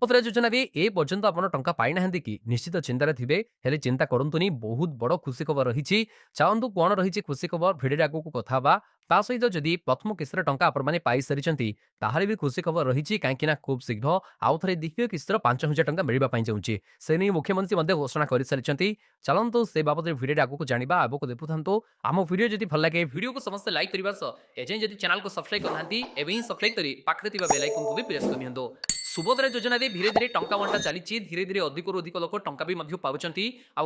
सुभद्रा योजना रे ए पर्यंत आपण टंका पाई नाहंती कि निश्चित चिंतार थिबे हेले चिंता करंतुनी बहुत बड़ खुशी खबर रही चाहतु कौन रही खुशी खबर भिडियो आगु को कथा बा ता सहित जदि प्रथम किस्तर टंका आपण माने पाई सारी ताहारे भी खुशी खबर रही कहीं खूब शीघ्र आउ थे द्वितीय किस्तर 5,000 टंका मिलवा जाऊँगी से नहीं मुख्यमंत्री मध्य घोषणा कर सारी चलतु से बाबद भिडियो आगु को जाना आगक देखुं आम भिडियो जब भल लगे भिडियो को समस्त लाइक करने एजें जब चैनल को सब्सक्राइब करना सब्सक्राइब कर पाखे बेल आइकन को भी प्रेस करनी सुभद्रा योजना धीरे धीरे टंका बंटा चली धीरे धीरे अधिक अधिक लोक टंका भी पाँच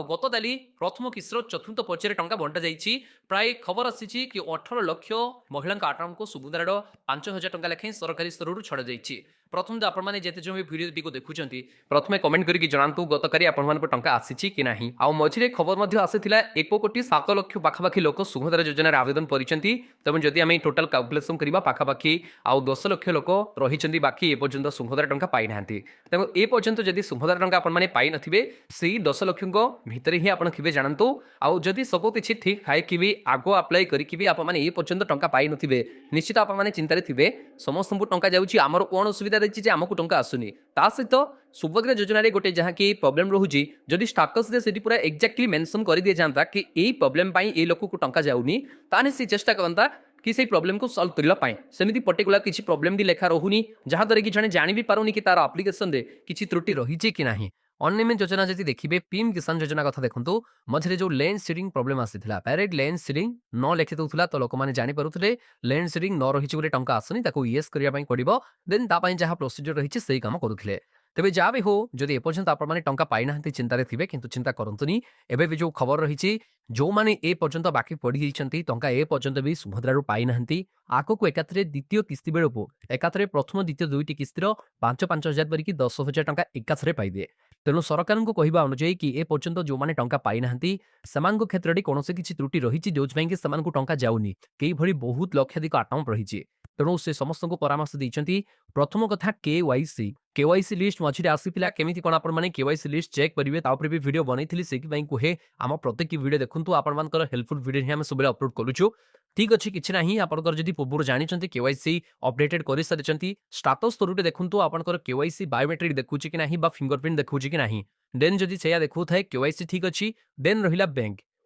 गत दाली प्रथम किस्तर चतुर्थ पर्यायर टंका बंटा जाइए प्राय खबर आसी कि 18 लाख महिला आकाउंट को सुभद्रार 5,000 टंका लेखाएं सरकारी स्तर छड़ा जाइए प्रथम तो आपने जिते जो भिडियो देखुं प्रथम कमेंट करके जनातु गतकारी आपण टंका आसी कि ना आ मझे खबर आसाला 1,07,00,000 पाखापाखि लोक सुभद्रा योजना आवेदन कर तेज जदि आम टोटाल कैलकुलेसन करवा पाखापाखि आउ 10 लाख लोक रही बाकी एपर्यंत सुभद्रा टंका पाई ना तेणु एपर्यंत जदि सुभद्रा टंका आपने पाई नथिबे से 10 लाख भितर ही आप थे जानतु आउ जदि सब किसी ठीक है कि भी आगो अप्लाई करके भी आपने पर्यंत टंका पाई नथिबे निश्चित आपने चिंतार थे समस्त टंका जाऊँगी आमर कौन असुविधा रही आमको टंका आसुनी ता सहित सुभद्रा योजना गोटे जहाँ कि प्रोब्लेम रोचे जदि स्टाटस से पूरा एक्जाक्टली मेंशन कर दिया जाता कि यही प्रोब्लेम ये लोक को टंका जाऊनी ताने से चेष्टा करता कि से प्रॉब्लम को सॉल्व करने सेमती पर्टिकुलर किसी प्रॉब्लम भी लेखा रोनी जहाँद्वारा कि जड़े जानी भी पारुनी कि तार एप्लिकेशन रे किसी त्रुटि रही कि ना अनलिमिटेड योजना जब देखिए पीएम किसान योजना कथा देखो मझे जो लैंड सीडिंग प्रॉब्लम आसाला डायरेक्ट लैंड सीडिंग न लिखि दूसरा तो लोक मैंने जानीपे लैंड सीडिंग न रही गोटे टंका आसुनी येस करने पड़ो देन तापाई जहाँ प्रोसीजर रही से काम करुले तेज जहाँ भी हो जदि एपर्यंत आपने टंका पाई ना चिंतार थे कि चिंता करतुनी एवं भी जो खबर रही जो मैंने ए पर्यंत बाकी पड़ जाती टंका ए पर्यंत भी सुभद्रारू पाई ना आग को एकाथरे द्वितीय किस्ती बेलू एकाथरे प्रथम द्वितीय दुईटी किस्तिर 5,000 परिकी 10,000 टंका एकाथरे पाइबे तेणु सरकार को कहवा अनुଯାयी कि ए पर्यंत जो मैंने टंका पाई ना क्षेत्र में कौन किसी त्रुटि रही जो टंका जाऊनी कई भली बहुत लक्षाधिक अकाउंट रही तेणु से समस्त को परामर्श देते प्रथम कथा केवाईसी लिस्ट मझे आसीला केमी कौन आपने केवाईसी लिस्ट चेक करेंगे तापर भी वीडियो बनई से कहे आम प्रत्येक वीडियो देखूँ आपर हेल्पफुल वीडियो ही सब अपलोड करुचु ठीक अच्छे किसी ना आपंकर जब पूर्व जानते केवाईसी अपडेटेड कर सारी स्टाटस स्तर देखूँ आपंकर केवाईसी बायोमेट्रिक देखुँ कि ना फिंगरप्रिंट देखुँ कि ना देन जदि से देखू थाए केवाईसी ठीक अच्छी देन रहा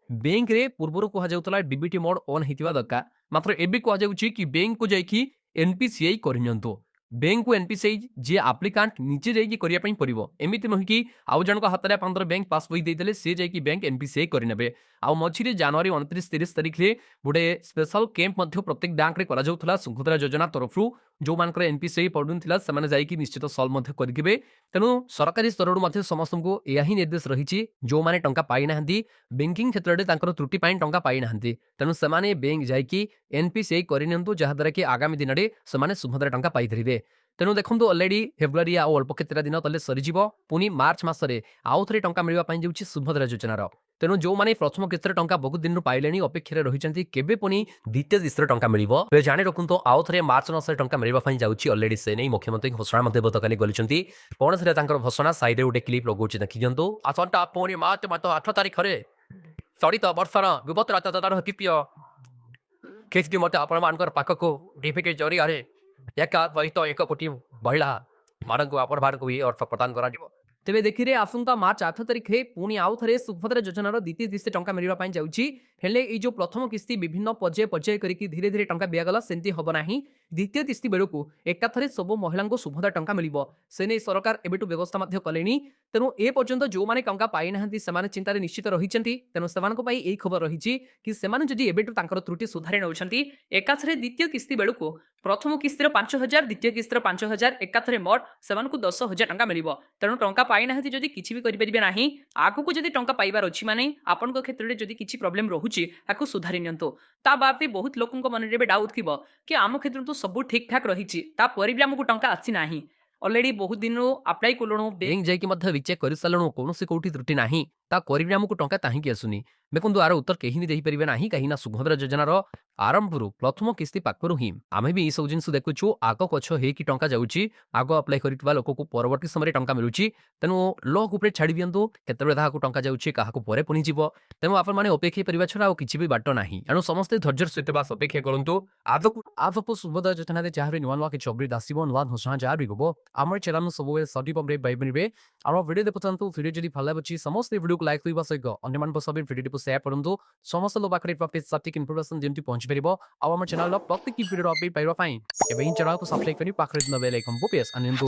बैंक रे पूर्व कहुला डीबीटी मोड ऑन होता दरकार मात्र एबी कहुच्छी कि बैंक को जाकि एनपीसीआई करनियंतु बैंक को एनपीसीआई जी आप्लिकांट निजे जाकि करने पड़ो एमती नुह कि आउ जन हाथ में आपंकर बैंक पासबुक देते सी जाकि बैंक एनपीसीआई करेंगे आउ मझे जनवरी 29-30 तारीख में गोटे स्पेशल कैंप प्रत्येक बैंक में सुभद्रा योजना तरफ जो मानकर एनपीसीआई पड़ूला से निश्चित सल्व करेंगे तेणु सरकारी स्तर समस्त को यह ही निर्देश रही जो मैंने टंका पाई ना बैंकिंग क्षेत्र में त्रुटि टंका पाई ना तेणु से बैंक जाकि एनपीसीआई करनियंतु जहाद्वारा कि आगामी दिन में से सुभद्रा टंका पाइधरे तेणु देखो अलरेडी फेब्रुआरी आउ अल्प केतटा दिन तले सरीज पुणी मार्च मसरे आउ थे टंका मिलवाई जाऊँगी सुभद्रा योजनार तेणु जो मैंने प्रथम किस्तर टंका बहुत दिन पाइले अपेक्षा रही केवे पुणी द्वितीय किस्तर टंका मिले जाणी रखु आउ थे मार्च मसरे टंका मिलवाई जाऊँगी अलरेडी से नहीं मुख्यमंत्री घोषणा गतकाली गली कौन से घोषणा साइड गोटे क्लीप लगुच देखी दिंतु आसंता पुणी मार्च मास 8 तारीख में चलित वर्षर विपत्र किपीय किसी मत आपण पाखक डीपीटी जरिया एका सहित 1 कोटी महिला मानक आपण भी अर्थ प्रदान कर तेज देखिए आसंता मार्च 8 तारीख में पुणी आउ थे सुभद्रा योजनार द्वितीय किस्ती टंका मिलवाई जाऊँगी हेले ये जो प्रथम किस्ती विभिन्न पर्याय करके धीरे धीरे टंका दिगला सेमती हम ना द्वितीय किस्ती बेलू एकाथरे सब महिला को सुभद्रा टंका मिल से नहीं सरकार एबेटू व्यवस्था कले तेणु ए पर्यंत जो मैंने टंका पाई ना से चिंतार निश्चित रही तेणु से यही खबर रही कि से एबेटू त्रुटि सुधारी नौ एकाथरे द्वितीय किस्ती बेलू प्रथम किस्तिर 5,000 द्वितीय किस्तिर 5,000 एकाथरे मोट से 10,000 टंका मिल तेणु टंका पाई ना जदि किसी भी करेंगे ना आगू को जदि टंका पाइबार अच्छी माने आपण क्षेत्र में जदि किसी प्रोब्लेम रोचे सुधारी नियंतु ता बाद भी बहुत लोक मन में डाउट थी कि आम क्षेत्र तो सब ठीक ठाक रही भी आमको टंका आसी ना अलरेडी बहुत दिन अप्लाई कलुणु बैंक जाकि चेक कर सारूँ कौन कौटी त्रुटि ना आमको टंका ताहिंकी आसुनी ଦେଖନ୍ତୁ ଆର ଉତ୍ତର କେହି ବି ଦେଇପାରିବେ ନାହିଁ କାହିଁକି ନା ସୁଭଦ୍ରା ଯୋଜନାର ଆରମ୍ଭରୁ ପ୍ରଥମ କିସ୍ତି ପାଖରୁ ହିଁ ଆମେ ବି ଏଇସବୁ ଜିନିଷ ଦେଖୁଛୁ ଆଗ ପଛ ହେଇକି ଟଙ୍କା ଯାଉଛି ଆଗ ଆପ୍ଲାଏ କରିଥିବା ଲୋକକୁ ପରବର୍ତ୍ତୀ ସମୟରେ ଟଙ୍କା ମିଳୁଛି ତେଣୁ ଲକ୍ ଉପରେ ଛାଡ଼ି ଦିଅନ୍ତୁ କେତେବେଳେ କାହାକୁ ଟଙ୍କା ଯାଉଛି କାହାକୁ ପରେ ପୁଣି ଯିବ ତେଣୁ ଆପଣମାନେ ଅପେକ୍ଷା କରିବା ଛଡ଼ା ଆଉ କିଛି ବି ବାଟ ନାହିଁ ଏଣୁ ସମସ୍ତେ ଧୈର୍ଯ୍ୟର ସହିତ ବାସ୍ ଅପେକ୍ଷା କରନ୍ତୁ ଆଗକୁ ସୁଭଦ୍ରା ଯୋଜନାରେ ଯାହାବି ନୂଆ ନୂଆ କିଛି ଅପଡେଟ୍ ଆସିବ ନୂଆ ଘୋଷଣା ଯାହା ବି ହବ ଆମର ଚ୍ୟାନେଲ ସବୁବେଳେ ସଠିକ୍ ଅପଡେଟ୍ ପାଇପାରିବେ ଆମ ଭିଡ଼ିଓ ଦେଖୁଥାନ୍ତୁ ଭିଡ଼ିଓ ଯଦି ଭଲ ଲାଗୁଛି ସମସ୍ତେ ଭିଡ଼ିଓକୁ ଲାଇକ୍ କରିବା ସହିତ ଅନ୍ୟମାନଙ୍କ ସହ ଭିଡ଼ିଓକୁ ସେୟାର କରନ୍ତୁ ସମସ୍ତଙ୍କ ପାଖରେ ସଠିକ୍ ଇନଫର୍ମେସନ ଯେମିତି ପହଞ୍ଚିପାରିବ ଆଉ ଆମ ଚ୍ୟାନେଲର ପ୍ରତ୍ୟେକ ଭିଡ଼ିଓର ଅପଡେଟ୍ ପାଇବା ପାଇଁ ଏବେ ହିଁ ଚ୍ୟାନେଲକୁ ସବସ୍କ୍ରାଇବ୍ କରି ପାଖରେ ଥିବା ବେଲ୍ ଆଇକନକୁ ପ୍ରେସ୍ କରନ୍ତୁ